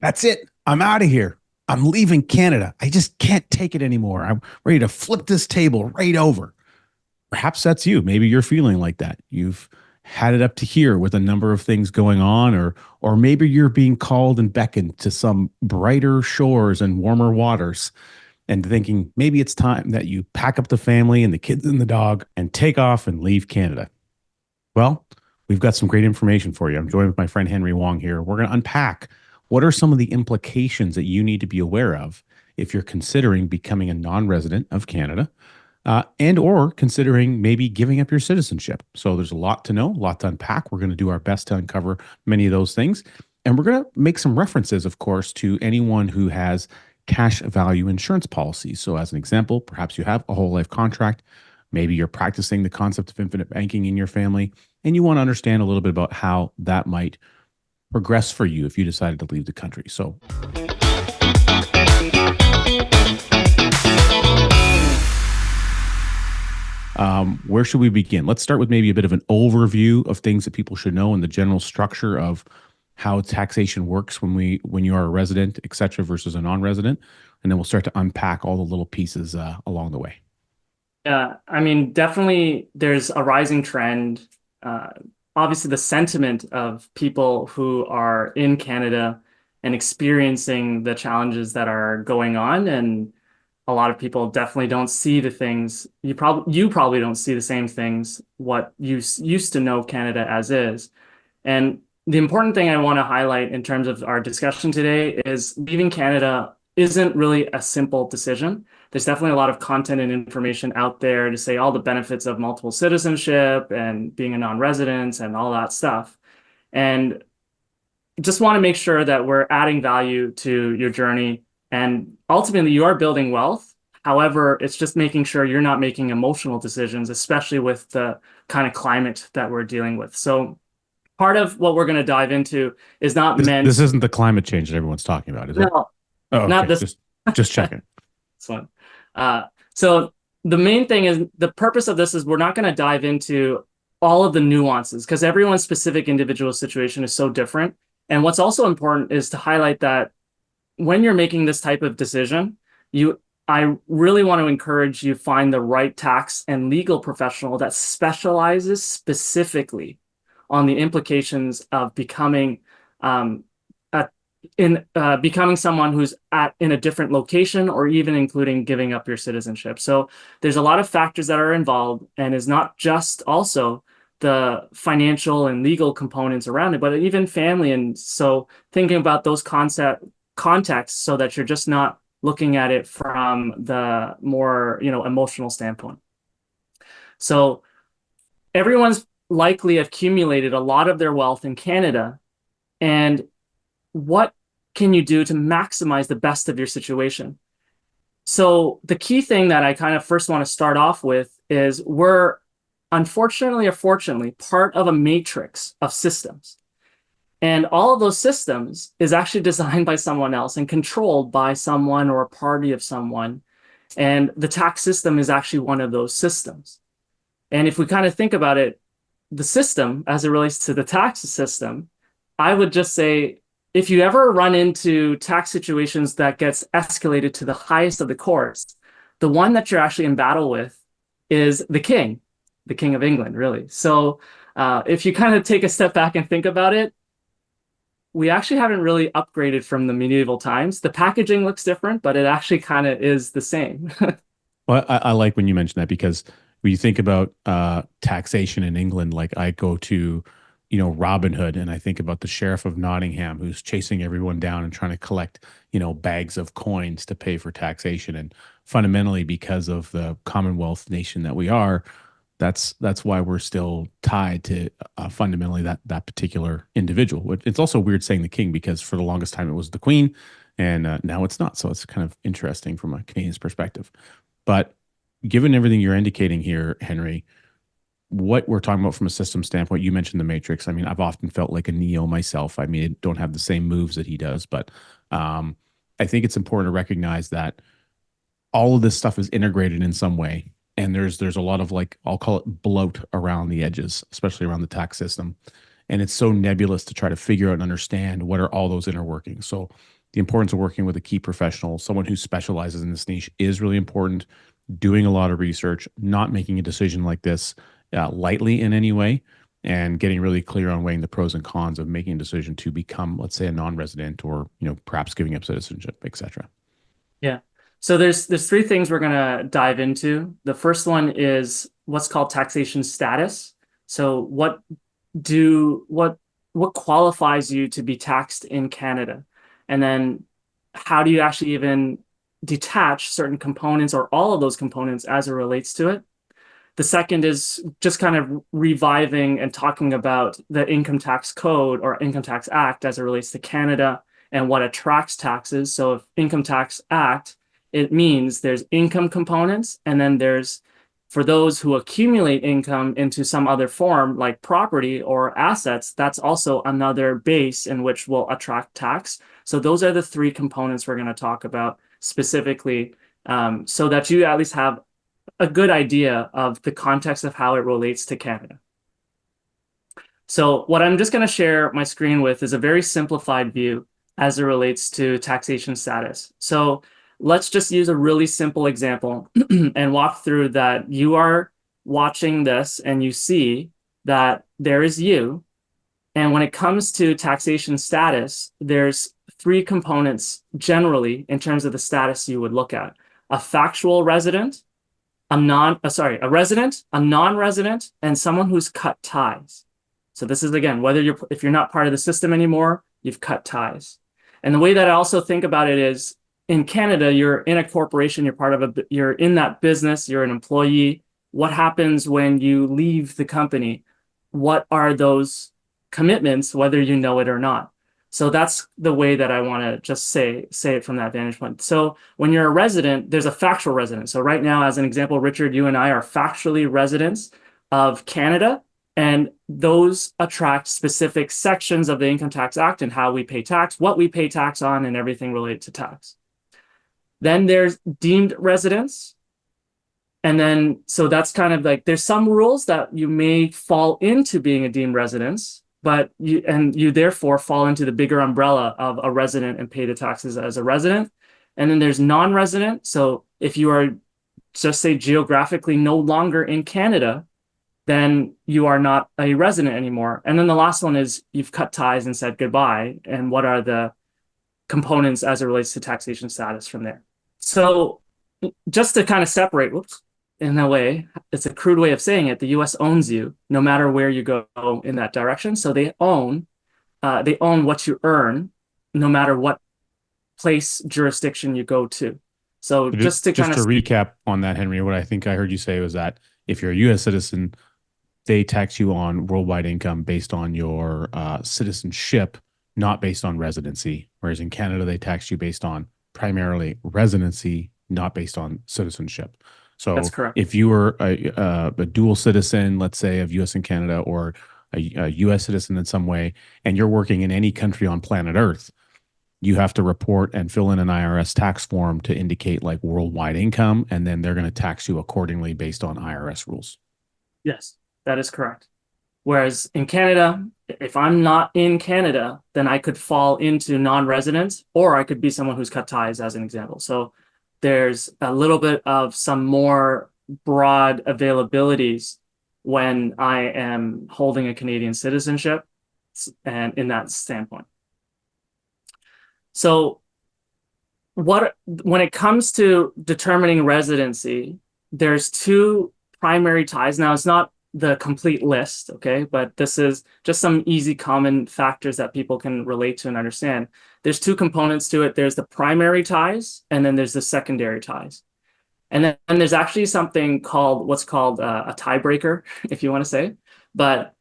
That's it. I'm out of here. I'm leaving Canada. I just can't take it anymore. I'm ready to flip this table right over. Perhaps that's you. Maybe you're feeling like that. You've had it up to here with a number of things going on, or maybe you're being called and beckoned to some brighter shores and warmer waters and thinking maybe it's time that you pack up the family and the kids and the dog and take off and leave Canada. Well, we've got some great information for you. I'm joined with my friend Henry Wong here. We're going to unpack what are some of the implications that you need to be aware of if you're considering becoming a non-resident of Canada, and or considering maybe giving up your citizenship. So there's a lot to know, a lot to unpack. We're going to do our best to uncover many of those things. And we're going to make some references, of course, to anyone who has cash value insurance policies. So as an example, perhaps you have a whole life contract. Maybe you're practicing the concept of infinite banking in your family, and you want to understand a little bit about how that might progress for you if you decided to leave the country. So where should we begin? Let's start with maybe a bit of an overview of things that people should know and the general structure of how taxation works when you are a resident, et cetera, versus a non-resident. And then we'll start to unpack all the little pieces along the way. Yeah, I mean, definitely there's a rising trend. Obviously, the sentiment of people who are in Canada and experiencing the challenges that are going on, and a lot of people definitely don't see the things you probably don't see the same things what you used to know Canada as is. And the important thing I want to highlight in terms of our discussion today is leaving Canada isn't really a simple decision. There's definitely a lot of content and information out there to say all the benefits of multiple citizenship and being a non-resident and all that stuff. And just want to make sure that we're adding value to your journey. And ultimately, you are building wealth. However, it's just making sure you're not making emotional decisions, especially with the kind of climate that we're dealing with. So part of what we're going to dive into is not meant. This isn't the climate change that everyone's talking about, is it? No, Oh, not okay. this. Just checking. This one. So the main thing is the purpose of this is we're not going to dive into all of the nuances because everyone's specific individual situation is so different. And what's also important is to highlight that when you're making this type of decision, I really want to encourage you find the right tax and legal professional that specializes specifically on the implications of becoming becoming someone who's in a different location, or even including giving up your citizenship. So there's a lot of factors that are involved, and is not just also the financial and legal components around it, but even family. And so thinking about those contexts so that you're just not looking at it from the more, emotional standpoint. So everyone's likely accumulated a lot of their wealth in Canada, and what can you do to maximize the best of your situation? So the key thing that I kind of first want to start off with is we're unfortunately or fortunately part of a matrix of systems. And all of those systems is actually designed by someone else and controlled by someone or a party of someone. And the tax system is actually one of those systems. And if we kind of think about it, the system as it relates to the tax system, I would just say, if you ever run into tax situations that gets escalated to the highest of the courts, the one that you're actually in battle with is the King of England, really. So if you kind of take a step back and think about it, we actually haven't really upgraded from the medieval times. The packaging looks different, but it actually kind of is the same. Well, I like when you mention that, because when you think about taxation in England, like I go to, Robin Hood, and I think about the Sheriff of Nottingham who's chasing everyone down and trying to collect, bags of coins to pay for taxation. And fundamentally, because of the Commonwealth nation that we are, that's why we're still tied to fundamentally that particular individual. It's also weird saying the king, because for the longest time it was the queen, and now it's not. So it's kind of interesting from a Canadian's perspective. But given everything you're indicating here, Henry, what we're talking about from a system standpoint, you mentioned the Matrix. I mean, I've often felt like a Neo myself. I mean, I don't have the same moves that he does, but I think it's important to recognize that all of this stuff is integrated in some way. And there's a lot of, like, I'll call it bloat around the edges, especially around the tax system. And it's so nebulous to try to figure out and understand what are all those inner workings. So the importance of working with a key professional, someone who specializes in this niche, is really important. Doing a lot of research, not making a decision like this lightly in any way, and getting really clear on weighing the pros and cons of making a decision to become, let's say, a non-resident, or perhaps giving up citizenship, etc. Yeah. So there's three things we're gonna dive into. The first one is what's called taxation status. So do what what qualifies you to be taxed in Canada? And then how do you actually even detach certain components or all of those components as it relates to it? The second is just kind of reviving and talking about the income tax code or income tax act as it relates to Canada and what attracts taxes. So if income tax act, it means there's income components, and then there's, for those who accumulate income into some other form like property or assets, that's also another base in which will attract tax. So those are the three components we're going to talk about specifically, so that you at least have a good idea of the context of how it relates to Canada. So what I'm just going to share my screen with is a very simplified view as it relates to taxation status. So let's just use a really simple example and walk through that. You are watching this and you see that there is you. And when it comes to taxation status, there's three components generally in terms of the status you would look at: a factual resident, a resident, a non-resident, and someone who's cut ties. So this is, again, if you're not part of the system anymore, you've cut ties. And the way that I also think about it is, in Canada, you're in a corporation, you're in that business, you're an employee. What happens when you leave the company? What are those commitments, whether you know it or not? So that's the way that I want to just say it from that vantage point. So when you're a resident, there's a factual resident. So right now, as an example, Richard, you and I are factually residents of Canada, and those attract specific sections of the Income Tax Act and how we pay tax, what we pay tax on, and everything related to tax. Then there's deemed residents. And then, so that's kind of like, there's some rules that you may fall into being a deemed residence, but you therefore fall into the bigger umbrella of a resident and pay the taxes as a resident. And then there's non-resident. So if you are, just say, geographically no longer in Canada, then you are not a resident anymore. And then the last one is you've cut ties and said goodbye. And what are the components as it relates to taxation status from there? So just to kind of separate, in a way, it's a crude way of saying it, the US owns you no matter where you go in that direction. So they own what you earn no matter what jurisdiction you go to. So just to recap on that, Henry, what I think I heard you say was that if you're a US citizen, they tax you on worldwide income based on your citizenship, not based on residency. Whereas in Canada, they tax you based on primarily residency, not based on citizenship. So that's correct. If you were a dual citizen, let's say, of US and Canada, or a US citizen in some way, and you're working in any country on planet Earth, you have to report and fill in an IRS tax form to indicate like worldwide income, and then they're going to tax you accordingly based on IRS rules. Yes, that is correct. Whereas in Canada, if I'm not in Canada, then I could fall into non-residence, or I could be someone who's cut ties, as an example. So there's a little bit of some more broad availabilities when I am holding a Canadian citizenship, and in that standpoint. So when it comes to determining residency, there's two primary ties. Now, it's not the complete list, okay? But this is just some easy common factors that people can relate to and understand. There's two components to it. There's the primary ties, and then there's the secondary ties. And then there's actually something called what's called a tiebreaker, if you want to say. But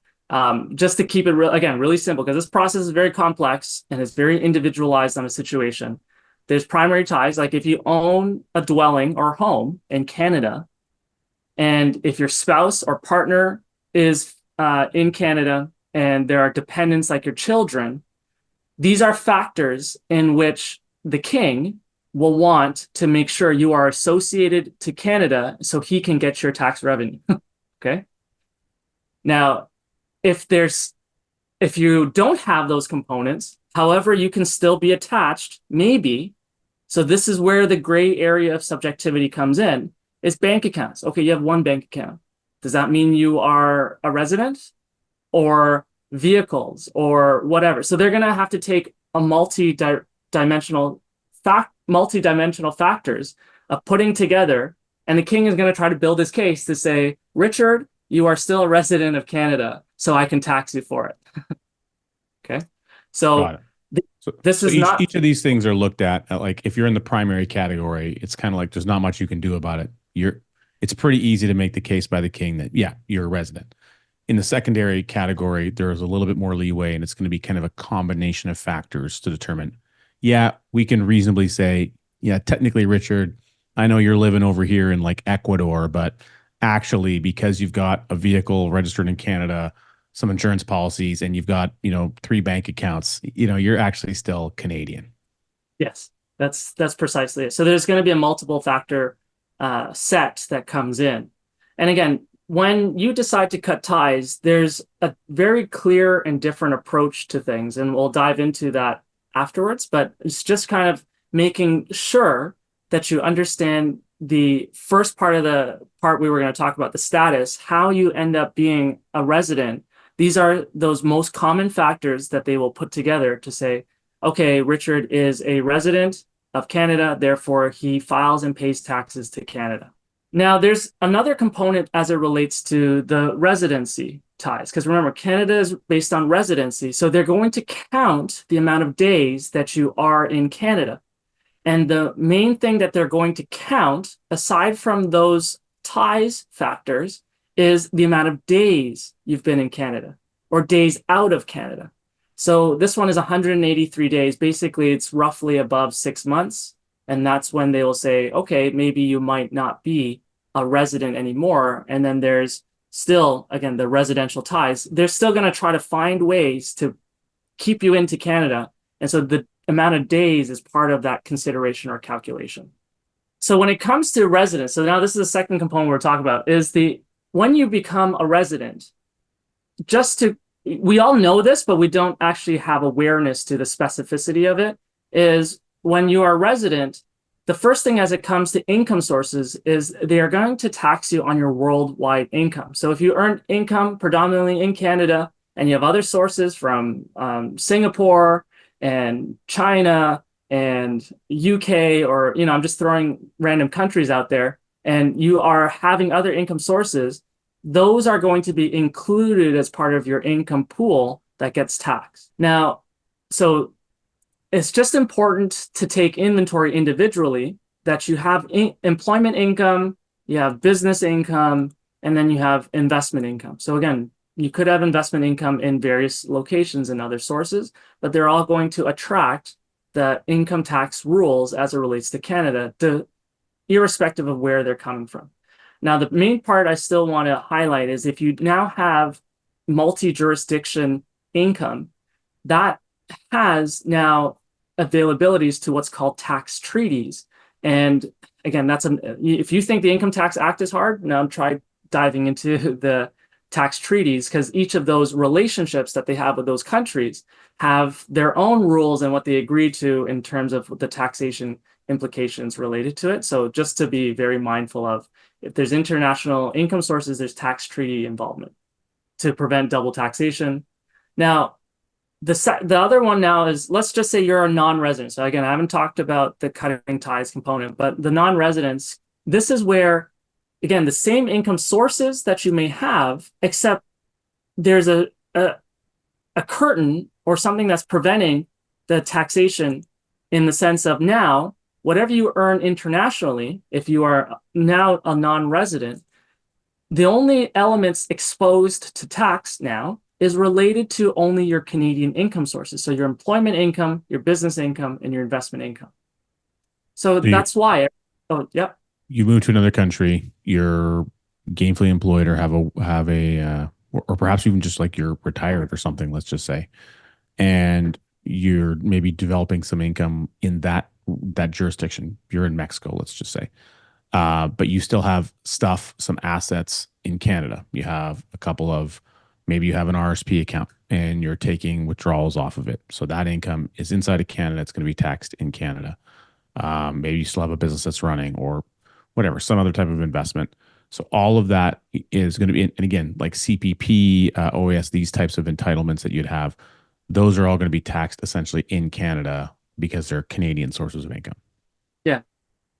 just to keep it really simple, because this process is very complex and it's very individualized on a situation. There's primary ties, like if you own a dwelling or home in Canada, and if your spouse or partner is in Canada and there are dependents like your children, these are factors in which the king will want to make sure you are associated to Canada so he can get your tax revenue. Okay. Now, if there's if you don't have those components, however, you can still be attached, maybe. So this is where the gray area of subjectivity comes in, is bank accounts. Okay, you have one bank account. Does that mean you are a resident or vehicles or whatever? So they're going to have to take a multi-dimensional factors of putting together, and the king is going to try to build his case to say, Richard, you are still a resident of Canada, so I can tax you for it. Okay. Got So it. th So, this so is each not, each of these things are looked at like if you're in the primary category, it's kind of like there's not much you can do about it. It's pretty easy to make the case by the king that yeah, you're a resident. In the secondary category, there's a little bit more leeway, and it's going to be kind of a combination of factors to determine. Yeah, we can reasonably say, yeah, technically, Richard, I know you're living over here in like Ecuador, but actually, because you've got a vehicle registered in Canada, some insurance policies, and you've got, three bank accounts, you're actually still Canadian. yes, that's precisely it. So there's going to be a multiple factor set that comes in. And again, when you decide to cut ties, there's a very clear and different approach to things, and we'll dive into that afterwards. But it's just kind of making sure that you understand the first part of the part we were going to talk about, the status, how you end up being a resident. These are those most common factors that they will put together to say, okay, Richard is a resident of Canada, therefore he files and pays taxes to Canada. Now, there's another component as it relates to the residency ties, because remember, Canada is based on residency. So they're going to count the amount of days that you are in Canada. And the main thing that they're going to count, aside from those ties factors, is the amount of days you've been in Canada or days out of Canada. So this one is 183 days. Basically, it's roughly above 6 months. And that's when they will say, okay, maybe you might not be a resident anymore. And then there's still, again, the residential ties. They're still going to try to find ways to keep you into Canada. And so the amount of days is part of that consideration or calculation. So when it comes to residence, so now this is the second component we're talking about, is when you become a resident, we all know this, but we don't actually have awareness to the specificity of it, is when you are a resident, the first thing as it comes to income sources is they are going to tax you on your worldwide income. So if you earn income predominantly in Canada and you have other sources from Singapore and China and UK, or, I'm just throwing random countries out there, and you are having other income sources, those are going to be included as part of your income pool that gets taxed. Now, so it's just important to take inventory individually that you have employment income, you have business income, and then you have investment income. So again, you could have investment income in various locations and other sources, but they're all going to attract the income tax rules as it relates to Canada, irrespective of where they're coming from. Now, the main part I still want to highlight is if you now have multi-jurisdiction income, that has now availabilities to what's called tax treaties. And again, if you think the Income Tax Act is hard, now try diving into the tax treaties, because each of those relationships that they have with those countries have their own rules and what they agree to in terms of the taxation implications related to it. So just to be very mindful of, if there's international income sources, there's tax treaty involvement to prevent double taxation. Now, the other one now is, let's just say you're a non-resident. So again, I haven't talked about the cutting ties component, but the non-residents, this is where, again, the same income sources that you may have, except there's a curtain or something that's preventing the taxation, in the sense of now, whatever you earn internationally, if you are now a non-resident, the only elements exposed to tax now is related to only your Canadian income sources. So your employment income, your business income, and your investment income. So that's why, yeah. You move to another country, you're gainfully employed or or perhaps even just like you're retired or something, let's just say, and you're maybe developing some income in that jurisdiction. You're in Mexico, let's just say. But you still have some assets in Canada. You have maybe you have an RRSP account and you're taking withdrawals off of it. So that income is inside of Canada. It's going to be taxed in Canada. Maybe you still have a business that's running or whatever, some other type of investment. So all of that is going to be, and again, like CPP, OAS, these types of entitlements that you'd have, those are all going to be taxed essentially in Canada because they're Canadian sources of income. Yeah.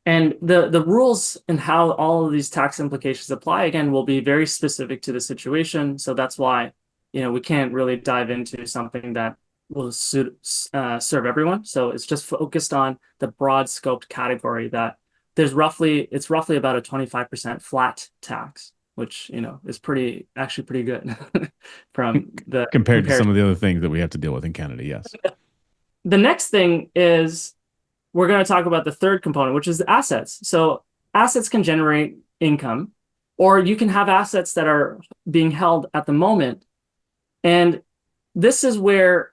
And the rules and how all of these tax implications apply, again, will be very specific to the situation. So that's why, we can't really dive into something that will serve everyone. So it's just focused on the broad scoped category that it's roughly about a 25% flat tax, which, is actually pretty good from the Compared to some comparison. of the other things that we have to deal with in Canada. Yes. The next thing is we're going to talk about the third component, which is the assets. So assets can generate income, or you can have assets that are being held at the moment. And this is where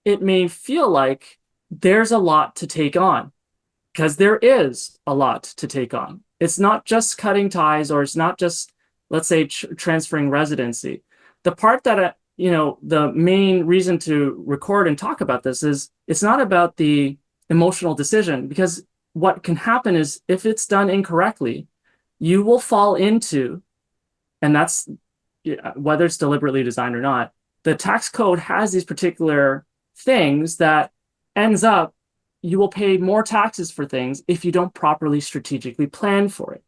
it may feel like there's a lot to take on, because there is a lot to take on. It's not just cutting ties, or it's not just, let's say, transferring residency. The part that, the main reason to record and talk about this is it's not about the emotional decision, because what can happen is if it's done incorrectly, you will fall into, and that's whether it's deliberately designed or not, the tax code has these particular things that ends up you will pay more taxes for things if you don't properly strategically plan for it.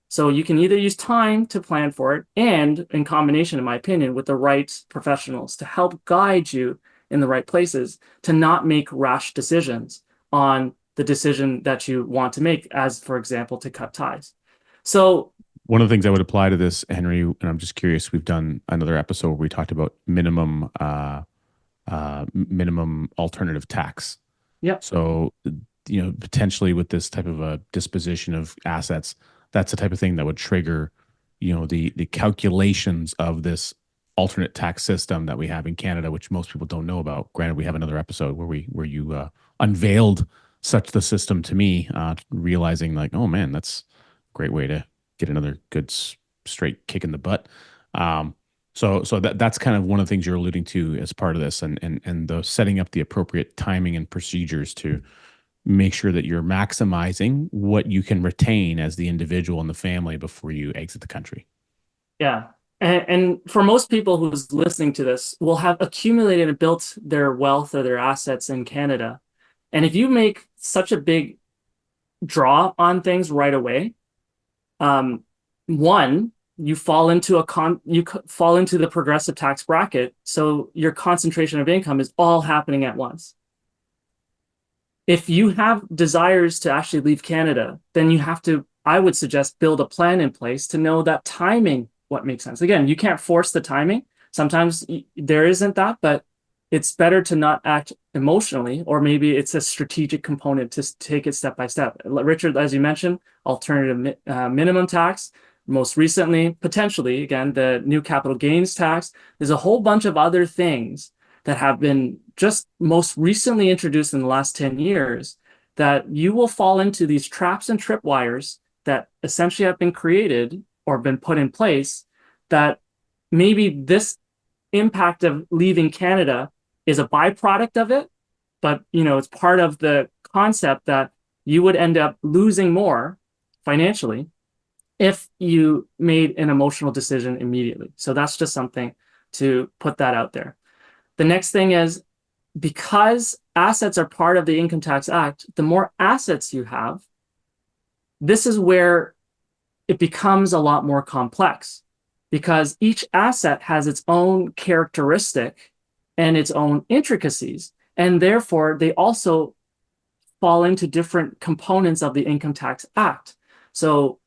So you can either use time to plan for it and, in combination, in my opinion, with the right professionals to help guide you in the right places, to not make rash decisions on the decision that you want to make, as, for example, to cut ties. So one of the things I would apply to this, Henry, and I'm just curious, we've done another episode where we talked about minimum alternative tax. yeah, So, potentially with this type of a disposition of assets, that's the type of thing that would trigger, the calculations of this alternate tax system that we have in Canada, which most people don't know about. Granted, we have another episode where you unveiled such the system to me, realizing like, oh man, that's a great way to get another good straight kick in the butt. So that's kind of one of the things you're alluding to as part of this, and the setting up the appropriate timing and procedures to make sure that you're maximizing what you can retain as the individual and the family before you exit the country. yeah. And for most people who's listening to this will have accumulated and built their wealth or their assets in Canada. And if you make such a big draw on things right away, one, you fall into the progressive tax bracket, so your concentration of income is all happening at once. If you have desires to actually leave Canada, then you have to, I would suggest, build a plan in place to know that timing, what makes sense. Again, you can't force the timing. Sometimes there isn't that, but it's better to not act emotionally, or maybe it's a strategic component to take it step by step. Richard, as you mentioned, alternative minimum tax. Most recently, potentially, again, the new capital gains tax. There's a whole bunch of other things that have been just most recently introduced in the last 10 years that you will fall into these traps and tripwires that essentially have been created or been put in place, that maybe this impact of leaving Canada is a byproduct of it, but it's part of the concept that you would end up losing more financially if you made an emotional decision immediately. So that's just something to put that out there. The next thing is, because assets are part of the Income Tax Act, the more assets you have, this is where it becomes a lot more complex, because each asset has its own characteristic and its own intricacies, and therefore they also fall into different components of the Income Tax Act. So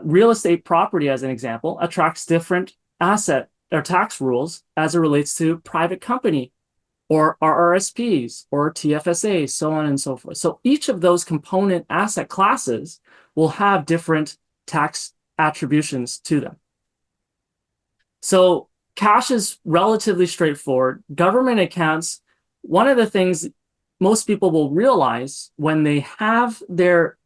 real estate property, as an example, attracts different asset or tax rules as it relates to private company or RRSPs or TFSA, so on and so forth. So each of those component asset classes will have different tax attributions to them. So cash is relatively straightforward. Government accounts, one of the things most people will realize when they have their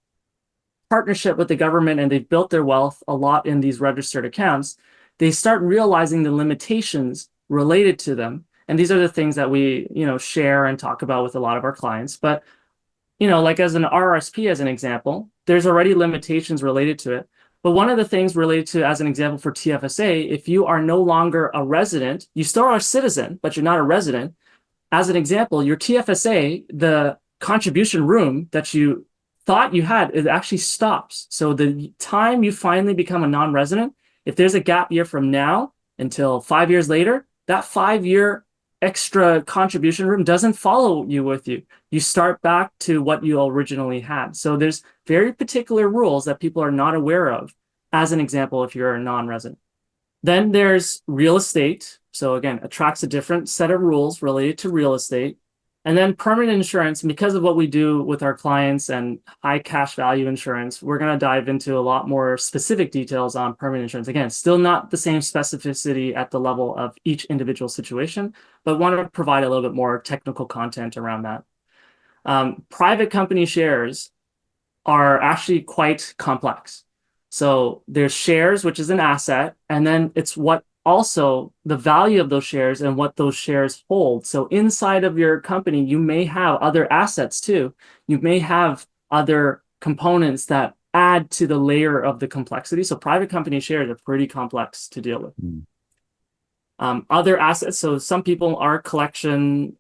partnership with the government and they've built their wealth a lot in these registered accounts, they start realizing the limitations related to them. And these are the things that we, share and talk about with a lot of our clients. But, like as an RRSP, as an example, there's already limitations related to it. But one of the things related to, as an example for TFSA, if you are no longer a resident, you still are a citizen, but you're not a resident. As an example, your TFSA, the contribution room that you thought you had, it actually stops. So the time you finally become a non-resident, if there's a gap year from now until 5 years later, that 5 year extra contribution room doesn't follow you with you. You start back to what you originally had. So there's very particular rules that people are not aware of, as an example, if you're a non-resident. Then there's real estate. So again, attracts a different set of rules related to real estate. And then permanent insurance, because of what we do with our clients and high cash value insurance, we're going to dive into a lot more specific details on permanent insurance. Again, still not the same specificity at the level of each individual situation, but want to provide a little bit more technical content around that. Private company shares are actually quite complex. So there's shares, which is an asset, and then it's what also the value of those shares and what those shares hold. So inside of your company, you may have other assets too. You may have other components that add to the layer of the complexity. So private company shares are pretty complex to deal with. Other assets. So some people are collection,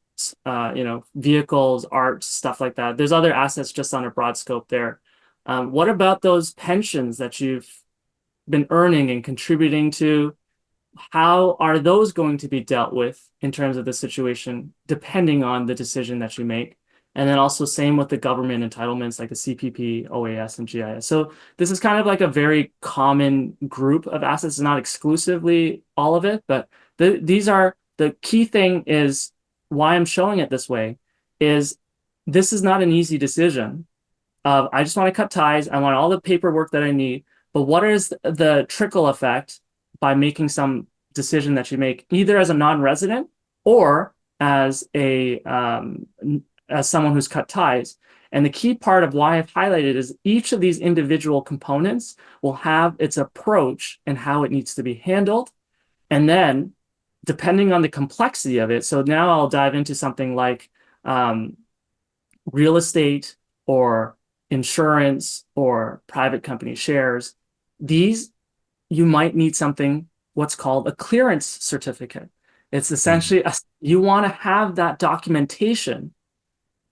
vehicles, art, stuff like that. There's other assets just on a broad scope there. What about those pensions that you've been earning and contributing to? How are those going to be dealt with in terms of the situation, depending on the decision that you make? And then also same with the government entitlements like the CPP, OAS, and GIS. So this is kind of like a very common group of assets, not exclusively all of it, but these are the key thing is why I'm showing it this way is this is not an easy decision. I just want to cut ties. I want all the paperwork that I need. But what is the trickle effect by making some decision that you make either as a non-resident or as someone who's cut ties? And the key part of why I've highlighted is each of these individual components will have its approach and how it needs to be handled. And then depending on the complexity of it, so now I'll dive into something like real estate or insurance or private company shares. These, you might need something, what's called a clearance certificate. It's essentially, you want to have that documentation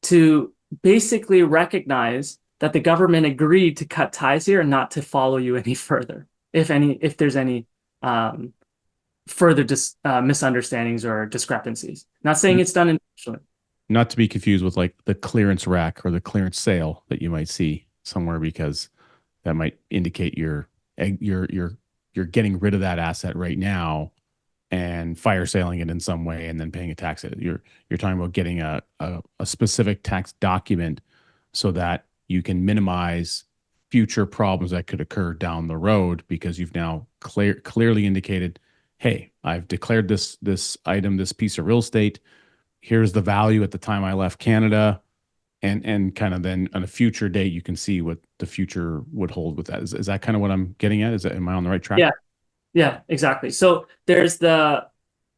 to basically recognize that the government agreed to cut ties here and not to follow you any further, if there's any further misunderstandings or discrepancies. Not saying it's done intentionally. Not to be confused with like the clearance rack or the clearance sale that you might see somewhere, because that might indicate you're getting rid of that asset right now and fire selling it in some way and then paying a tax. You're talking about getting a specific tax document so that you can minimize future problems that could occur down the road, because you've now clearly indicated, hey, I've declared this item, this piece of real estate. Here's the value at the time I left Canada, and kind of then on a future date, you can see what the future would hold with that. Is that kind of what I'm getting at? Am I on the right track? Yeah, exactly. So you're going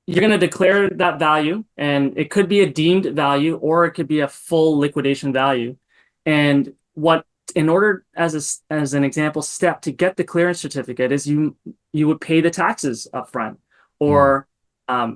to declare that value, and it could be a deemed value or it could be a full liquidation value. And in order, as an example step to get the clearance certificate is you would pay the taxes up front, or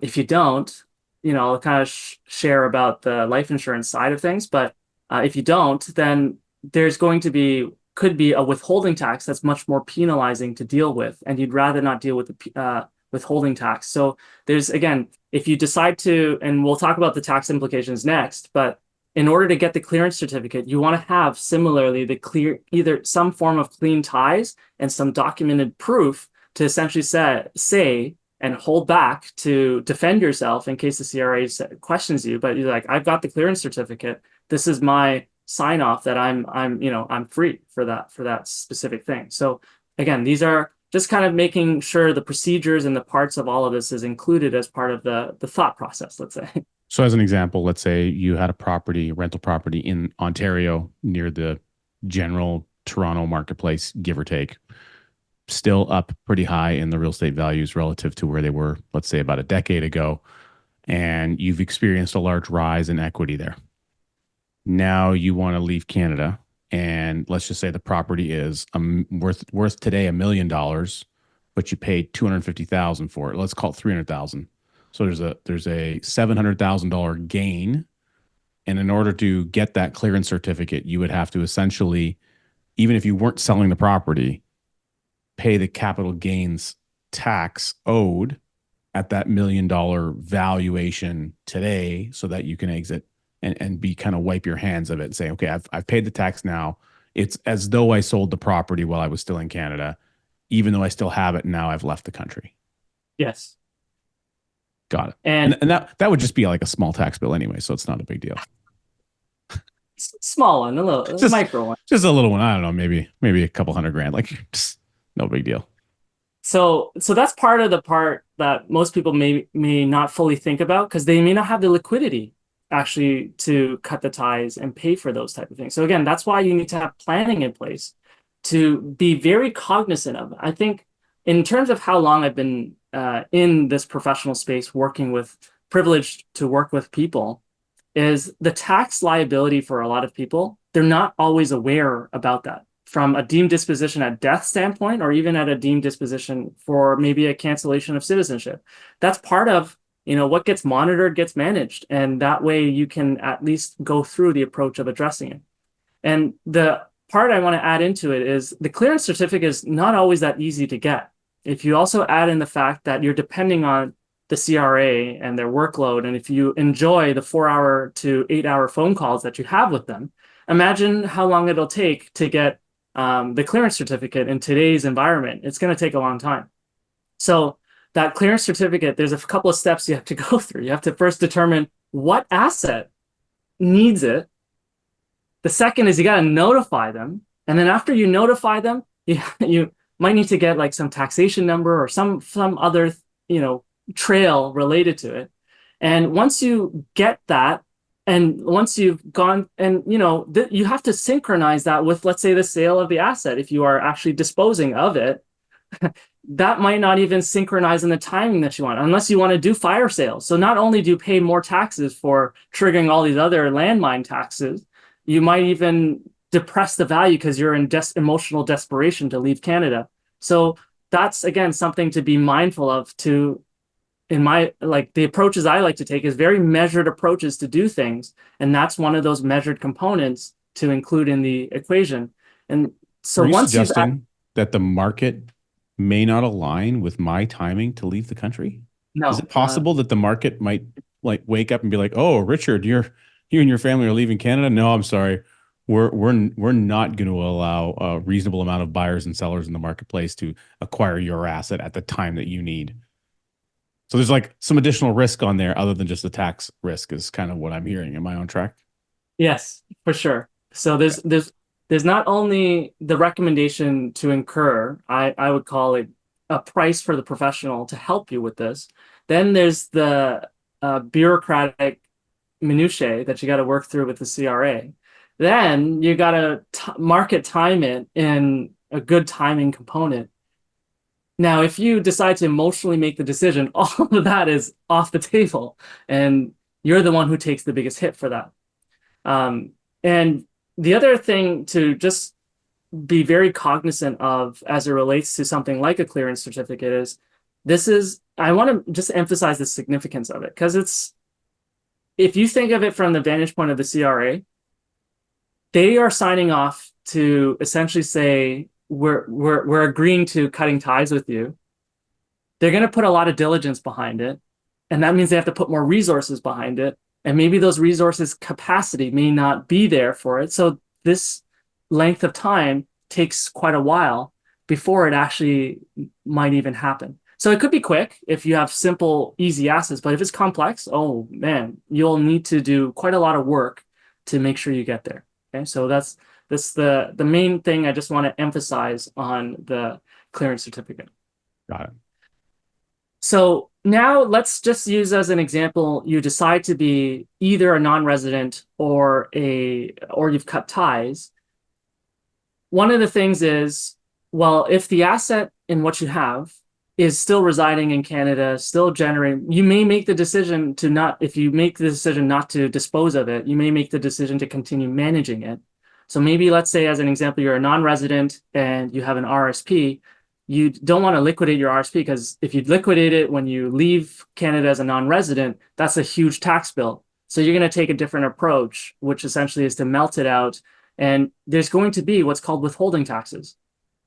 if you don't, I'll kind of share about the life insurance side of things. But if you don't, then there's could be a withholding tax that's much more penalizing to deal with, and you'd rather not deal with the withholding tax. So there's, again, if you decide to, and we'll talk about the tax implications next, but in order to get the clearance certificate, you want to have similarly either some form of clean ties and some documented proof to essentially say and hold back to defend yourself in case the CRA questions you. But you're like, I've got the clearance certificate. This is my sign off that I'm free for that specific thing. So again, these are just kind of making sure the procedures and the parts of all of this is included as part of the thought process, let's say. So as an example, let's say you had a rental property in Ontario near the general Toronto marketplace, give or take, still up pretty high in the real estate values relative to where they were, let's say, about a decade ago. and you've experienced a large rise in equity there. Now you want to leave Canada, and let's just say the property is worth today $1 million, but you paid 250,000 for it. Let's call it 300,000. So there's a $700,000 gain, and in order to get that clearance certificate, you would have to essentially, even if you weren't selling the property, pay the capital gains tax owed at that $1 million valuation today, so that you can exit and be kind of wipe your hands of it and say, okay, I've paid the tax now. It's as though I sold the property while I was still in Canada, even though I still have it. Now I've left the country. Yes. Got it. And And that would just be like a small tax bill anyway, so it's not a big deal. small one, a little Just micro one. just a little one. I don't know, maybe a couple $100,000. Like, just no big deal. So that's part of the part that most people may not fully think about, because they may not have the liquidity actually to cut the ties and pay for those type of things. So again, that's why you need to have planning in place to be very cognizant of it. I think in terms of how long I've been in this professional space working with, privileged to work with people, is the tax liability for a lot of people. They're not always aware about that from a deemed disposition at death standpoint, or even at a deemed disposition for maybe a cancellation of citizenship. That's part of, what gets monitored gets managed. And that way you can at least go through the approach of addressing it. And the part I want to add into it is the clearance certificate is not always that easy to get. If you also add in the fact that you're depending on the CRA and their workload, and if you enjoy the 4-hour to 8-hour phone calls that you have with them, imagine how long it'll take to get the clearance certificate in today's environment. It's going to take a long time. So that clearance certificate, there's a couple of steps you have to go through. You have to first determine what asset needs it. The second is you got to notify them. And then after you notify them, you might need to get like some taxation number or some other, trail related to it. And once you get that, and once you've gone and, you have to synchronize that with, let's say, the sale of the asset. If you are actually disposing of it, that might not even synchronize in the timing that you want, unless you want to do fire sales. So not only do you pay more taxes for triggering all these other landmine taxes, you might even depress the value because you're in emotional desperation to leave Canada. So that's, again, something to be mindful of. The approaches I like to take is very measured approaches to do things. And that's one of those measured components to include in the equation. And so Are you once you've suggesting that the market may not align with my timing to leave the country? Is no, it possible that the market might like wake up and be like, "Oh, Richard, you and your family are leaving Canada"? No, I'm sorry. We're not going to allow a reasonable amount of buyers and sellers in the marketplace to acquire your asset at the time that you need. So there's like some additional risk on there other than just the tax risk, is kind of what I'm hearing. Am I on track? Yes, for sure. So Okay. there's not only the recommendation to incur, I would call it a price for the professional to help you with this. Then there's the bureaucratic minutiae that you got to work through with the CRA. Then you got to market time it in a good timing component. Now, if you decide to emotionally make the decision, all of that is off the table, and you're the one who takes the biggest hit for that. And the other thing to just be very cognizant of as it relates to something like a clearance certificate is I want to just emphasize the significance of it, because if you think of it from the vantage point of the CRA, they are signing off to essentially say, we're agreeing to cutting ties with you. They're going to put a lot of diligence behind it. And that means they have to put more resources behind it. And maybe those resources capacity may not be there for it. So this length of time takes quite a while before it actually might even happen. So it could be quick if you have simple, easy assets, but if it's complex, oh man, you'll need to do quite a lot of work to make sure you get there. Okay, so that's the main thing I just want to emphasize on the clearance certificate. Got it. So now let's just use as an example, you decide to be either a non-resident or you've cut ties. One of the things is, well, if the asset in what you have is still residing in Canada, still generating, you may make the decision to not, if you make the decision not to dispose of it, you may make the decision to continue managing it. So maybe let's say, as an example, you're a non-resident and you have an RRSP. You don't want to liquidate your RRSP because if you liquidate it when you leave Canada as a non-resident, that's a huge tax bill. So you're going to take a different approach, which essentially is to melt it out. And there's going to be what's called withholding taxes.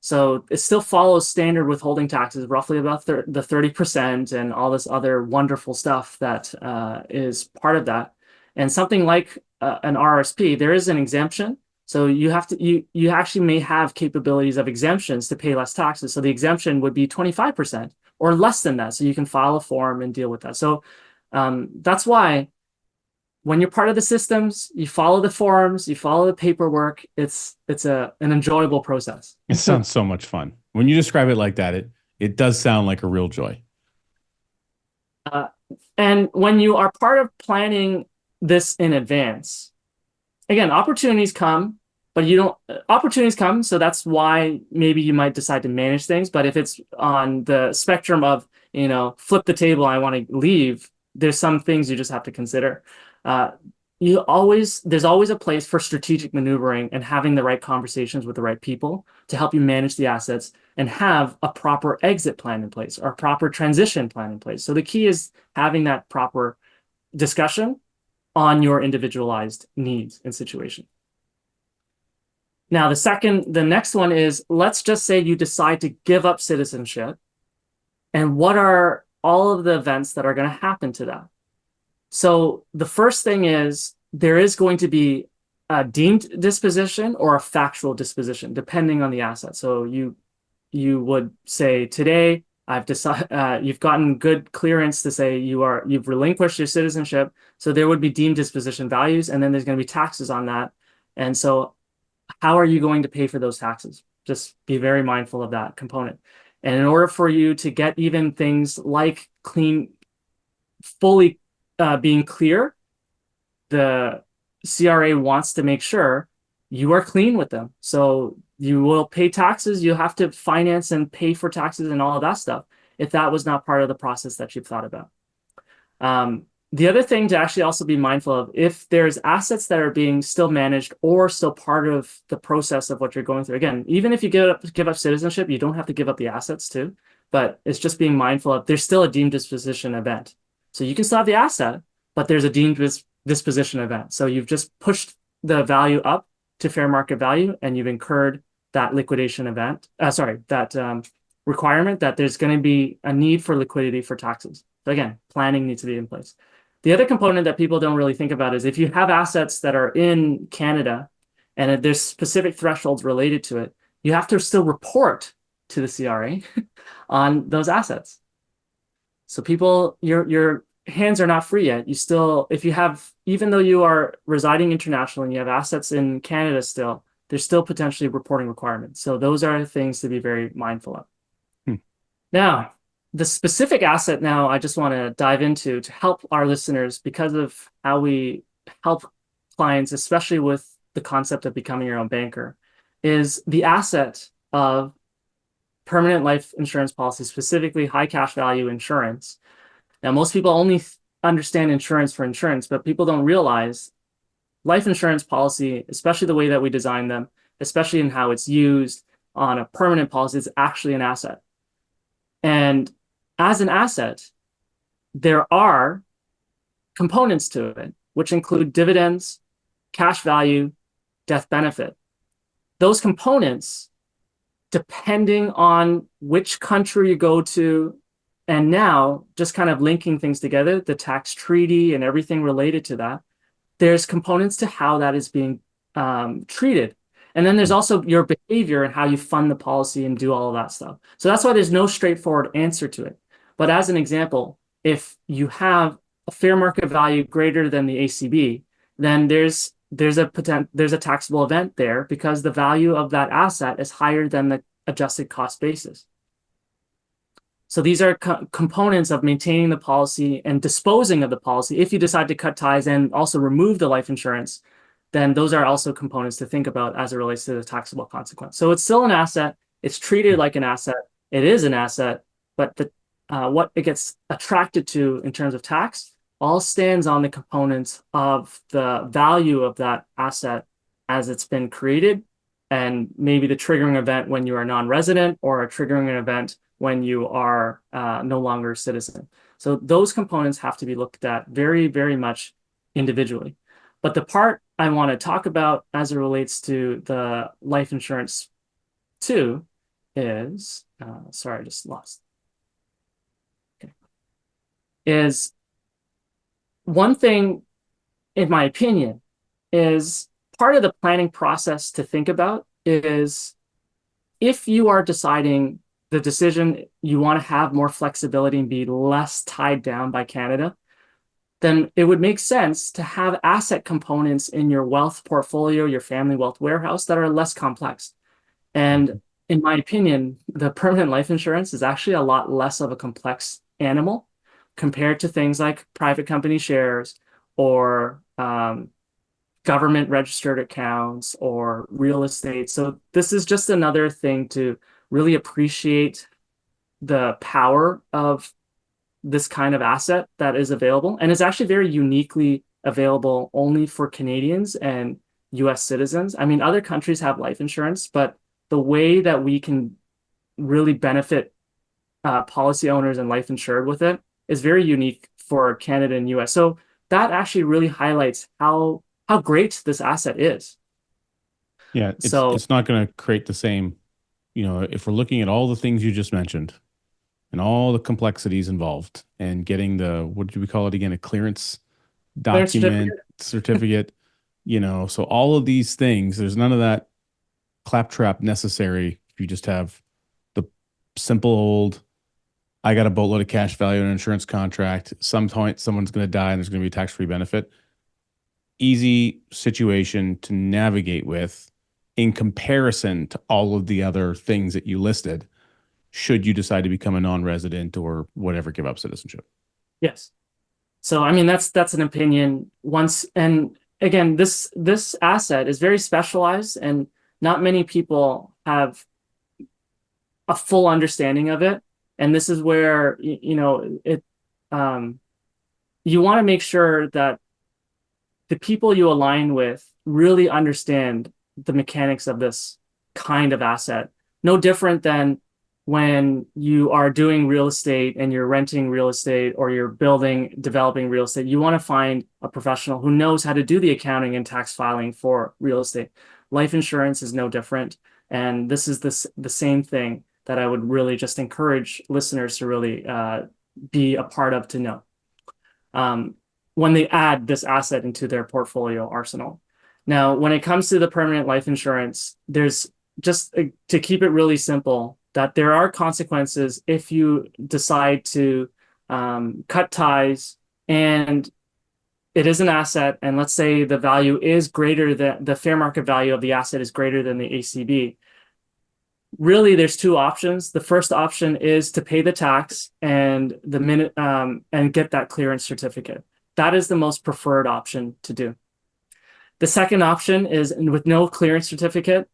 So it still follows standard withholding taxes, roughly about the 30% and all this other wonderful stuff that is part of that. And something like an RRSP, there is an exemption. So you have to you actually may have capabilities of exemptions to pay less taxes. So the exemption would be 25% or less than that. So you can file a form and deal with that. So that's why when you're part of the systems, you follow the forms, you follow the paperwork. It's an enjoyable process. It sounds so much fun. When you describe it like that, it does sound like a real joy. And when you are part of planning this in advance, again, opportunities come, but opportunities come. So that's why maybe you might decide to manage things. But if it's on the spectrum of, flip the table, I want to leave, there's some things you just have to consider. There's always a place for strategic maneuvering and having the right conversations with the right people to help you manage the assets and have a proper exit plan in place or a proper transition plan in place. So the key is having that proper discussion on your individualized needs and situation. Now, the next one is, let's just say you decide to give up citizenship, and what are all of the events that are going to happen to that? So the first thing is there is going to be a deemed disposition or a factual disposition, depending on the asset. So you would say today, I've decided you've gotten good clearance to say you've relinquished your citizenship. So there would be deemed disposition values, and then there's going to be taxes on that. And so how are you going to pay for those taxes? Just be very mindful of that component. And in order for you to get even things like fully being clear, the CRA wants to make sure you are clean with them. So you will pay taxes, you have to finance and pay for taxes and all of that stuff if that was not part of the process that you've thought about. The other thing to actually also be mindful of, if there's assets that are being still managed or still part of the process of what you're going through. Again, even if you give up citizenship, you don't have to give up the assets too, but it's just being mindful of there's still a deemed disposition event. So you can still have the asset, but there's a deemed disposition event. So you've just pushed the value up to fair market value, and you've incurred that liquidation event, requirement that there's going to be a need for liquidity for taxes. So again, planning needs to be in place. The other component that people don't really think about is if you have assets that are in Canada and there's specific thresholds related to it, you have to still report to the CRA on those assets. So people, your hands are not free yet. You still, even though you are residing internationally and you have assets in Canada still, there's still potentially reporting requirements. So those are things to be very mindful of. Now, the specific asset now I just want to dive into to help our listeners, because of how we help clients, especially with the concept of becoming your own banker, is the asset of permanent life insurance policy, specifically high cash value insurance. Now, most people only understand insurance for insurance, but people don't realize life insurance policy, especially the way that we design them, especially in how it's used on a permanent policy, is actually an asset. And as an asset, there are components to it, which include dividends, cash value, death benefit. Those components, depending on which country you go to, and now just kind of linking things together, the tax treaty and everything related to that, there's components to how that is being treated. And then there's also your behavior and how you fund the policy and do all of that stuff. So that's why there's no straightforward answer to it. But as an example, if you have a fair market value greater than the ACB, then there's a taxable event there because the value of that asset is higher than the adjusted cost basis. So these are components of maintaining the policy and disposing of the policy. If you decide to cut ties and also remove the life insurance, then those are also components to think about as it relates to the taxable consequence. So it's still an asset. It's treated like an asset. It is an asset. but the what it gets attracted to in terms of tax all stands on the components of the value of that asset as it's been created, and maybe the triggering event when you are non-resident, or a triggering event when you are no longer a citizen. So those components have to be looked at very, very much individually. But the part I want to talk about as it relates to the life insurance too is, sorry, I just lost. Okay. Is one thing, in my opinion, is part of the planning process to think about is if you are deciding the decision you want to have more flexibility and be less tied down by Canada, then it would make sense to have asset components in your wealth portfolio, your family wealth warehouse, that are less complex. And in my opinion, the permanent life insurance is actually a lot less of a complex animal compared to things like private company shares or government registered accounts or real estate. So this is just another thing to really appreciate the power of this kind of asset that is available. And it's actually very uniquely available only for Canadians and U.S. citizens. I mean, other countries have life insurance, but the way that we can really benefit policy owners and life insured with it is very unique for Canada and U.S. So that actually really highlights how great this asset is. Yeah, So it's not going to create the same, if we're looking at all the things you just mentioned and all the complexities involved and getting what do we call it again? A clearance clearance document, certificate, so all of these things, there's none of that claptrap necessary if you just have the simple old, I got a boatload of cash value in an insurance contract. Some point someone's going to die and there's going to be a tax-free benefit. Easy situation to navigate with in comparison to all of the other things that you listed, should you decide to become a non-resident or whatever, give up citizenship. yes. So I mean that's an opinion. Once, and again, this asset is very specialized and not many people have a full understanding of it. And this is where you want to make sure that the people you align with really understand the mechanics of this kind of asset. No different than when you are doing real estate and you're renting real estate or you're developing real estate. You want to find a professional who knows how to do the accounting and tax filing for real estate. Life insurance is no different. And this is the same thing that I would really just encourage listeners to really be a part of, to know when they add this asset into their portfolio arsenal. Now, when it comes to the permanent life insurance, there's just to keep it really simple, that there are consequences if you decide to cut ties and it is an asset, and let's say the value is greater than the fair market value of the asset is greater than the ACB. Really, there's two options. The first option is to pay the tax and and get that clearance certificate. That is the most preferred option to do. The second option is, with no clearance certificate,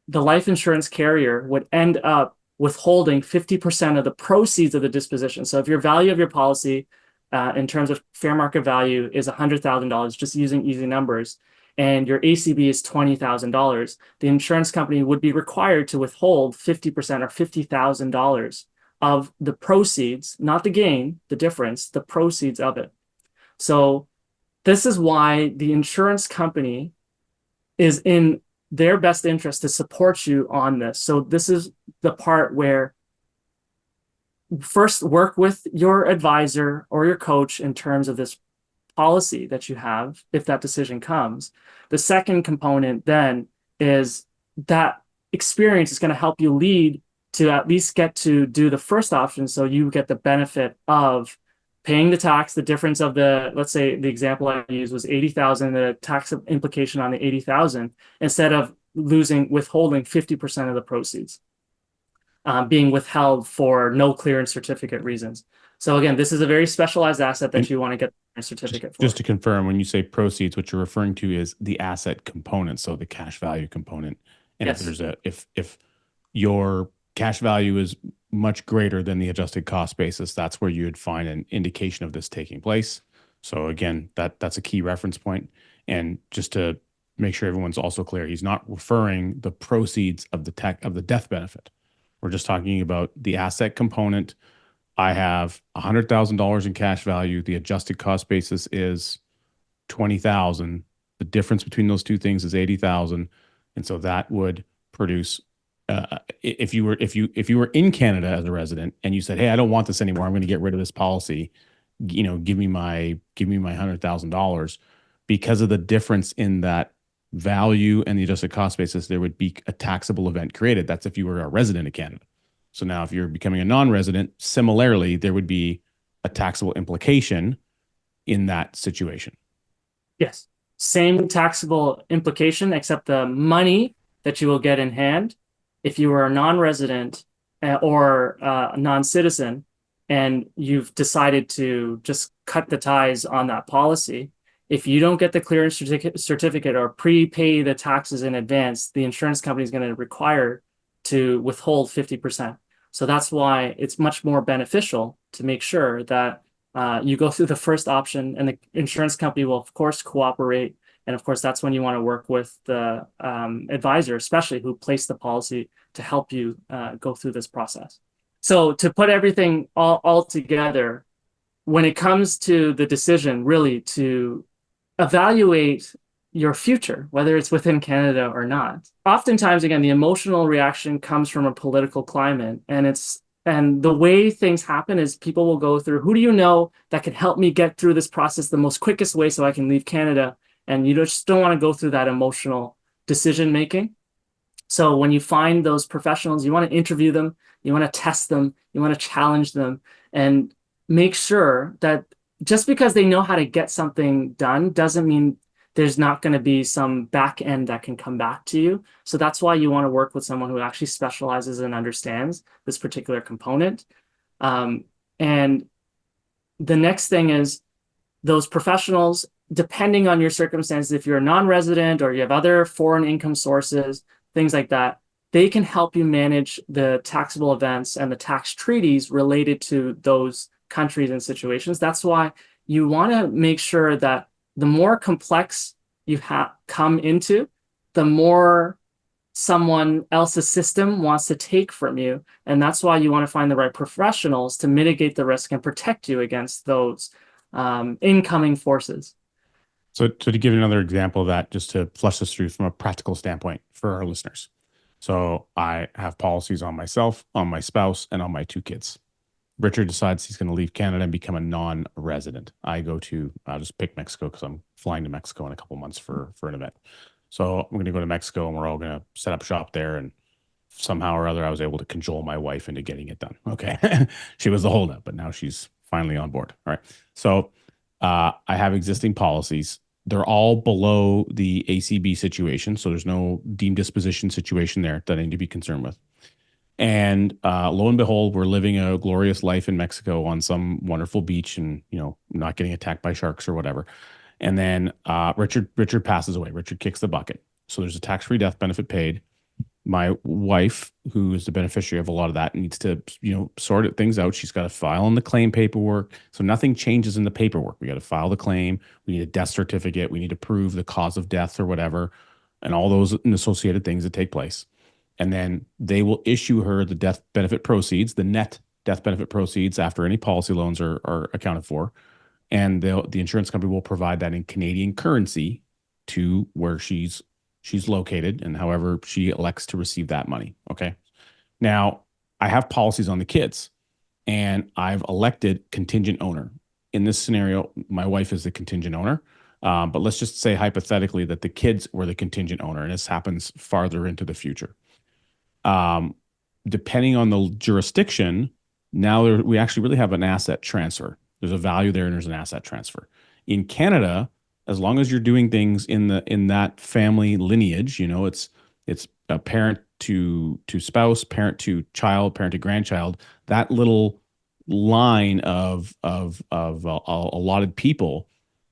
the life insurance carrier would end up withholding 50% of the proceeds of the disposition. So if your value of your policy in terms of fair market value is $100,000, just using easy numbers, and your ACB is $20,000, the insurance company would be required to withhold 50% or $50,000 of the proceeds, not the gain, the difference, the proceeds of it. So this is why the insurance company is in their best interest to support you on this. So this is the part where first work with your advisor or your coach in terms of this policy that you have, if that decision comes. The second component then is that experience is going to help you lead to at least get to do the first option, so you get the benefit of paying the tax, the difference of let's say the example I used was 80,000, the tax implication on the 80,000, instead of withholding 50% of the proceeds, being withheld for no clearance certificate reasons. So again, this is a very specialized asset that you want to get a certificate for. Just to confirm, when you say proceeds, what you're referring to is the asset component, so the cash value component. And yes. if your cash value is much greater than the adjusted cost basis. That's where you would find an indication of this taking place. So again, that's a key reference point. And just to make sure everyone's also clear, he's not referring the proceeds of the death benefit. We're just talking about the asset component. I have $100,000 in cash value. The adjusted cost basis is 20,000. The difference between those two things is 80,000, and so that would produce. If you were in Canada as a resident and you said, "Hey, I don't want this anymore. I'm going to get rid of this policy. Give me my $100,000." Because of the difference in that value and the adjusted cost basis, there would be a taxable event created. That's if you were a resident of Canada. So now, if you're becoming a non-resident, similarly, there would be a taxable implication in that situation. Yes. Same taxable implication, except the money that you will get in hand if you are a non-resident or a non-citizen and you've decided to just cut the ties on that policy. If you don't get the clearance certificate or prepay the taxes in advance, the insurance company is going to require to withhold 50%. So that's why it's much more beneficial to make sure that you go through the first option, and the insurance company will, of course, cooperate. And of course, that's when you want to work with the advisor, especially who placed the policy, to help you go through this process. So to put everything all together, when it comes to the decision, really to evaluate your future, whether it's within Canada or not, oftentimes, again, the emotional reaction comes from a political climate, and the way things happen is people will go through, who do you know that can help me get through this process the most quickest way so I can leave Canada? And you just don't want to go through that emotional decision making. So when you find those professionals, you want to interview them, you want to test them, you want to challenge them, and make sure that just because they know how to get something done doesn't mean there's not going to be some back end that can come back to you. So that's why you want to work with someone who actually specializes and understands this particular component. And the next thing is those professionals, depending on your circumstances, if you're a non-resident or you have other foreign income sources, things like that, they can help you manage the taxable events and the tax treaties related to those countries and situations. That's why you want to make sure that the more complex you come into, the more someone else's system wants to take from you. And that's why you want to find the right professionals to mitigate the risk and protect you against those incoming forces. So to give you another example of that, just to flush this through from a practical standpoint for our listeners. So I have policies on myself, on my spouse, and on my two kids. Richard decides he's going to leave Canada and become a non-resident. I'll just pick Mexico because I'm flying to Mexico in a couple months for an event. So I'm going to go to Mexico and we're all going to set up shop there. And somehow or other, I was able to cajole my wife into getting it done. Okay. She was the holdup, but now she's finally on board. All right. So I have existing policies. They're all below the ACB situation. So there's no deemed disposition situation there that I need to be concerned with. And lo and behold, we're living a glorious life in Mexico on some wonderful beach and, not getting attacked by sharks or whatever. And then Richard passes away. Richard kicks the bucket. So there's a tax-free death benefit paid. My wife, who is the beneficiary of a lot of that, needs to, sort things out. She's got to file in the claim paperwork. So nothing changes in the paperwork. We got to file the claim. We need a death certificate. We need to prove the cause of death or whatever, and all those associated things that take place. And then they will issue her the death benefit proceeds, the net death benefit proceeds after any policy loans are accounted for. And the insurance company will provide that in Canadian currency to where she's located and however she elects to receive that money. Okay. Now, I have policies on the kids and I've elected contingent owner. In this scenario, my wife is the contingent owner. But let's just say hypothetically that the kids were the contingent owner, and this happens farther into the future. Depending on the jurisdiction, now we actually really have an asset transfer. There's a value there and there's an asset transfer. In Canada, as long as you're doing things in that family lineage, it's a parent to spouse, parent to child, parent to grandchild, that little line of allotted people,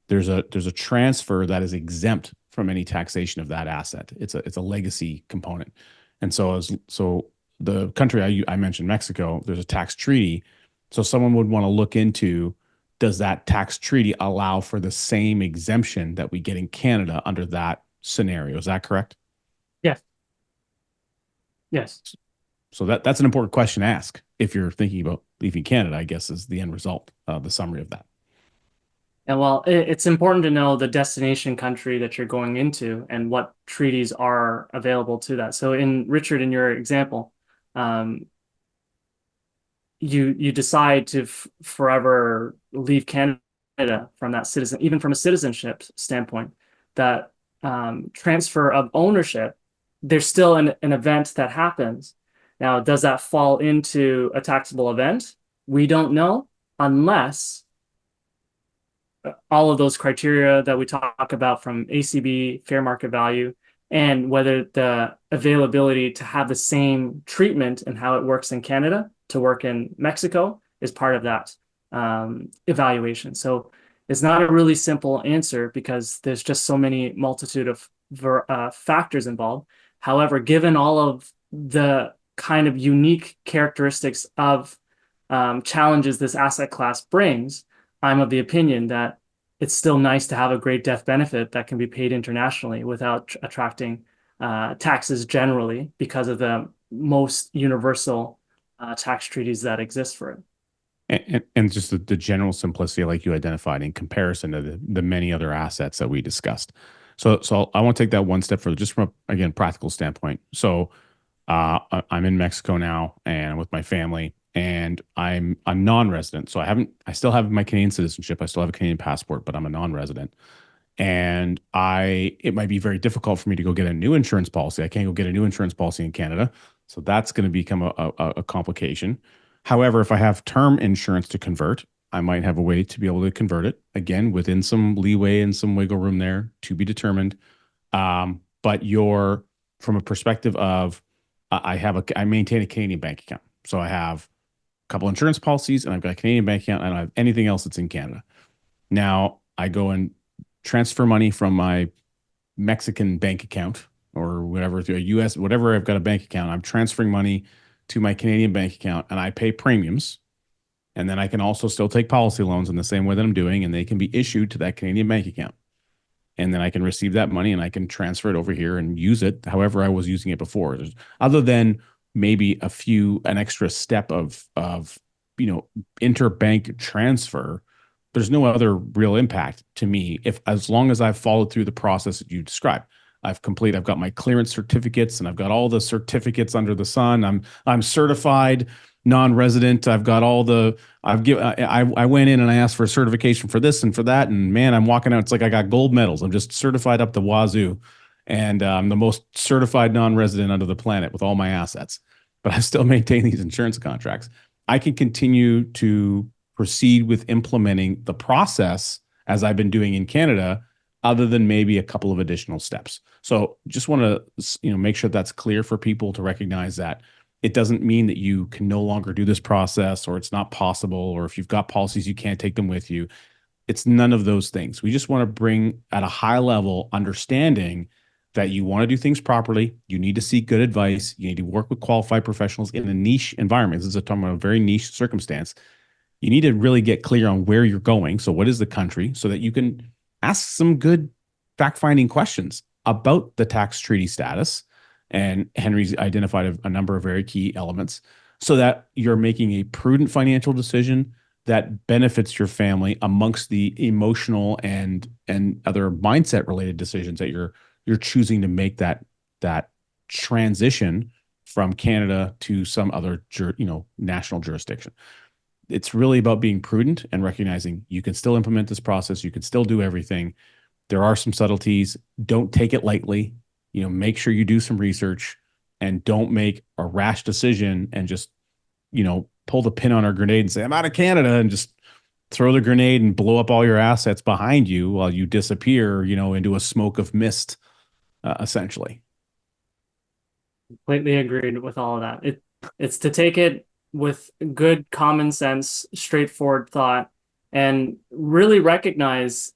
there's a transfer that is exempt from any taxation of that asset. It's a legacy component. And so the country I mentioned, Mexico, there's a tax treaty. So someone would want to look into, does that tax treaty allow for the same exemption that we get in Canada under that scenario? Is that correct? Yes. Yes. So that's an important question to ask if you're thinking about leaving Canada, I guess, is the end result, the summary of that. And well, it's important to know the destination country that you're going into and what treaties are available to that. So in Richard, in your example, um, you decide to forever leave Canada from that citizen, even from a citizenship standpoint, that transfer of ownership, there's still an event that happens. Now, does that fall into a taxable event? We don't know unless all of those criteria that we talk about from ACB, fair market value, and whether the availability to have the same treatment and how it works in Canada to work in Mexico is part of that evaluation. So it's not a really simple answer because there's just so many multitude of factors involved. However, given all of the kind of unique characteristics of challenges this asset class brings, I'm of the opinion that it's still nice to have a great death benefit that can be paid internationally without attracting taxes generally because of the most universal tax treaties that exist for it. And just the general simplicity, like you identified, in comparison to the many other assets that we discussed. So I want to take that one step further, just from a, again, practical standpoint. So I'm in Mexico now and with my family, and I'm a non-resident. So I still have my Canadian citizenship. I still have a Canadian passport, but I'm a non-resident. And it might be very difficult for me to go get a new insurance policy. I can't go get a new insurance policy in Canada. So that's going to become a complication. However, if I have term insurance to convert, I might have a way to be able to convert it again within some leeway and some wiggle room there to be determined. But from a perspective of, I maintain a Canadian bank account. So I have a couple insurance policies and I've got a Canadian bank account and I don't have anything else that's in Canada. Now I go and transfer money from my Mexican bank account or whatever, through a U.S., whatever, I've got a bank account. I'm transferring money to my Canadian bank account and I pay premiums. And then I can also still take policy loans in the same way that I'm doing, and they can be issued to that Canadian bank account. And then I can receive that money and I can transfer it over here and use it however I was using it before. Other than maybe an extra step of interbank transfer, there's no other real impact to me as long as I've followed through the process that you described. I've got my clearance certificates and I've got all the certificates under the sun. I'm certified non-resident. I went in and I asked for a certification for this and for that. And man, I'm walking out. It's like I got gold medals. I'm just certified up the wazoo. And I'm the most certified non-resident under the planet with all my assets. But I still maintain these insurance contracts. I can continue to proceed with implementing the process as I've been doing in Canada, other than maybe a couple of additional steps. So just want to make sure that's clear for people to recognize that it doesn't mean that you can no longer do this process or it's not possible, or if you've got policies, you can't take them with you. It's none of those things. We just want to bring at a high level understanding that you want to do things properly. You need to seek good advice. You need to work with qualified professionals in a niche environment. This is talking about a very niche circumstance. You need to really get clear on where you're going. So what is the country, so that you can ask some good fact-finding questions about the tax treaty status. And Henry's identified a number of very key elements so that you're making a prudent financial decision that benefits your family amongst the emotional and other mindset related decisions that you're choosing to make that transition from Canada to some other national jurisdiction. It's really about being prudent and recognizing you can still implement this process. You can still do everything. There are some subtleties. Don't take it lightly. Make sure you do some research and don't make a rash decision and just, pull the pin on our grenade and say, I'm out of Canada, and just throw the grenade and blow up all your assets behind you while you disappear, into a smoke of mist, essentially. Completely agreed with all of that. It's to take it with good common sense, straightforward thought, and really recognize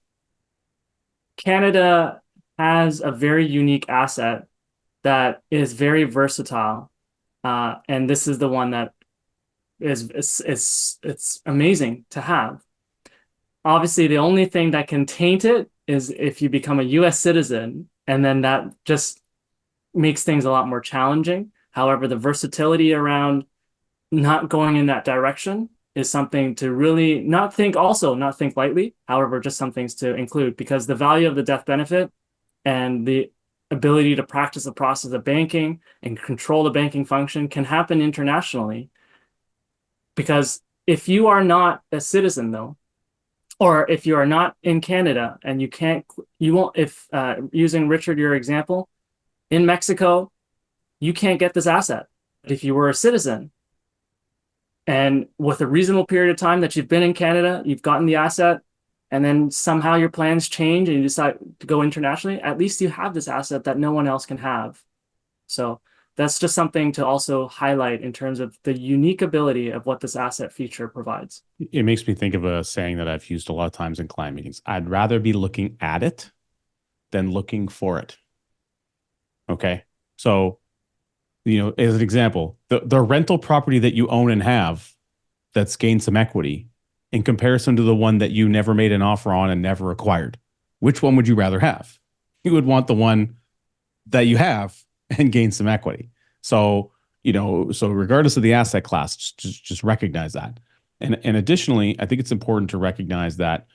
Canada has a very unique asset that is very versatile. And this is the one that it's amazing to have. Obviously, the only thing that can taint it is if you become a U.S. citizen, and then that just makes things a lot more challenging. However, the versatility around not going in that direction is something to really not think lightly. However, just some things to include, because the value of the death benefit and the ability to practice the process of banking and control the banking function can happen internationally. Because if you are not a citizen, though, or if you are not in Canada and you won't, if using Richard, your example, in Mexico, you can't get this asset. But if you were a citizen and with a reasonable period of time that you've been in Canada, you've gotten the asset, and then somehow your plans change and you decide to go internationally, at least you have this asset that no one else can have. So that's just something to also highlight in terms of the unique ability of what this asset feature provides. It makes me think of a saying that I've used a lot of times in client meetings. I'd rather be looking at it than looking for it. Okay. So, as an example, the rental property that you own and have that's gained some equity in comparison to the one that you never made an offer on and never acquired, which one would you rather have? You would want the one that you have and gain some equity. So, so regardless of the asset class, just recognize that. And additionally, I think it's important to recognize that,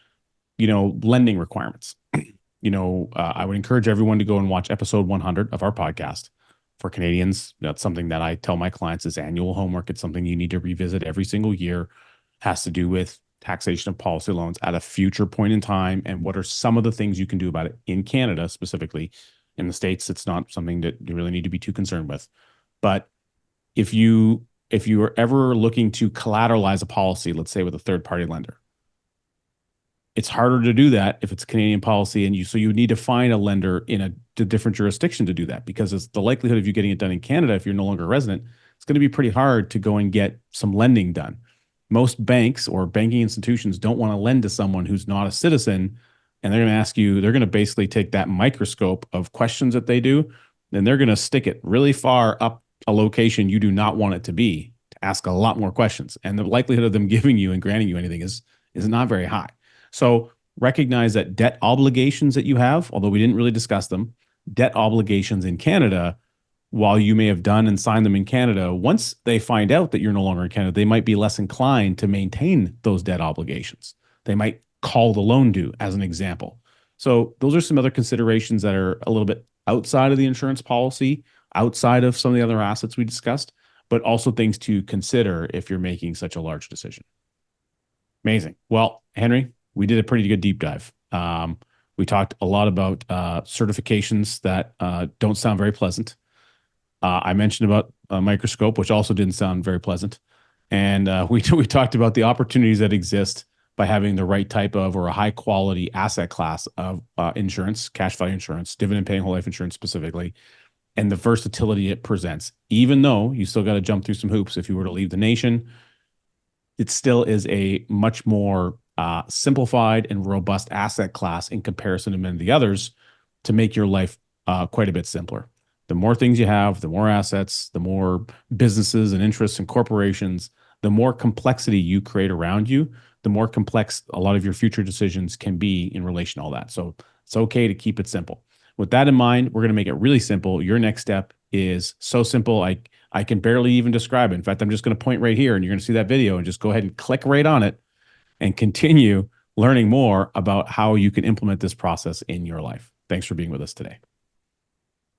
lending requirements. I would encourage everyone to go and watch episode 100 of our podcast. For Canadians, that's something that I tell my clients is annual homework. It's something you need to revisit every single year. It has to do with taxation of policy loans at a future point in time, and what are some of the things you can do about it in Canada specifically. In the States, it's not something that you really need to be too concerned with. But if you are ever looking to collateralize a policy, let's say with a third party lender, it's harder to do that if it's a Canadian policy, and so you would need to find a lender in a different jurisdiction to do that, because it's the likelihood of you getting it done in Canada if you're no longer a resident. It's going to be pretty hard to go and get some lending done. Most banks or banking institutions don't want to lend to someone who's not a citizen, and they're going to basically take that microscope of questions that they do, and they're going to stick it really far up a location you do not want it to be, to ask a lot more questions. And the likelihood of them giving you and granting you anything is not very high. So recognize that debt obligations that you have, although we didn't really discuss them, debt obligations in Canada, while you may have done and signed them in Canada, once they find out that you're no longer in Canada, they might be less inclined to maintain those debt obligations. They might call the loan due, as an example. So those are some other considerations that are a little bit outside of the insurance policy, outside of some of the other assets we discussed, but also things to consider if you're making such a large decision. Amazing. Well, Henry, we did a pretty good deep dive. We talked a lot about certifications that don't sound very pleasant. I mentioned about a microscope, which also didn't sound very pleasant. And we talked about the opportunities that exist by having the right type of or a high quality asset class of insurance, cash value insurance, dividend paying whole life insurance specifically, and the versatility it presents. Even though you still got to jump through some hoops if you were to leave the nation, it still is a much more simplified and robust asset class in comparison to many of the others to make your life quite a bit simpler. The more things you have, the more assets, the more businesses and interests and corporations, the more complexity you create around you, the more complex a lot of your future decisions can be in relation to all that. So it's okay to keep it simple. With that in mind, we're going to make it really simple. Your next step is so simple, I can barely even describe it. In fact, I'm just going to point right here, and you're going to see that video, and just go ahead and click right on it and continue learning more about how you can implement this process in your life. Thanks for being with us today.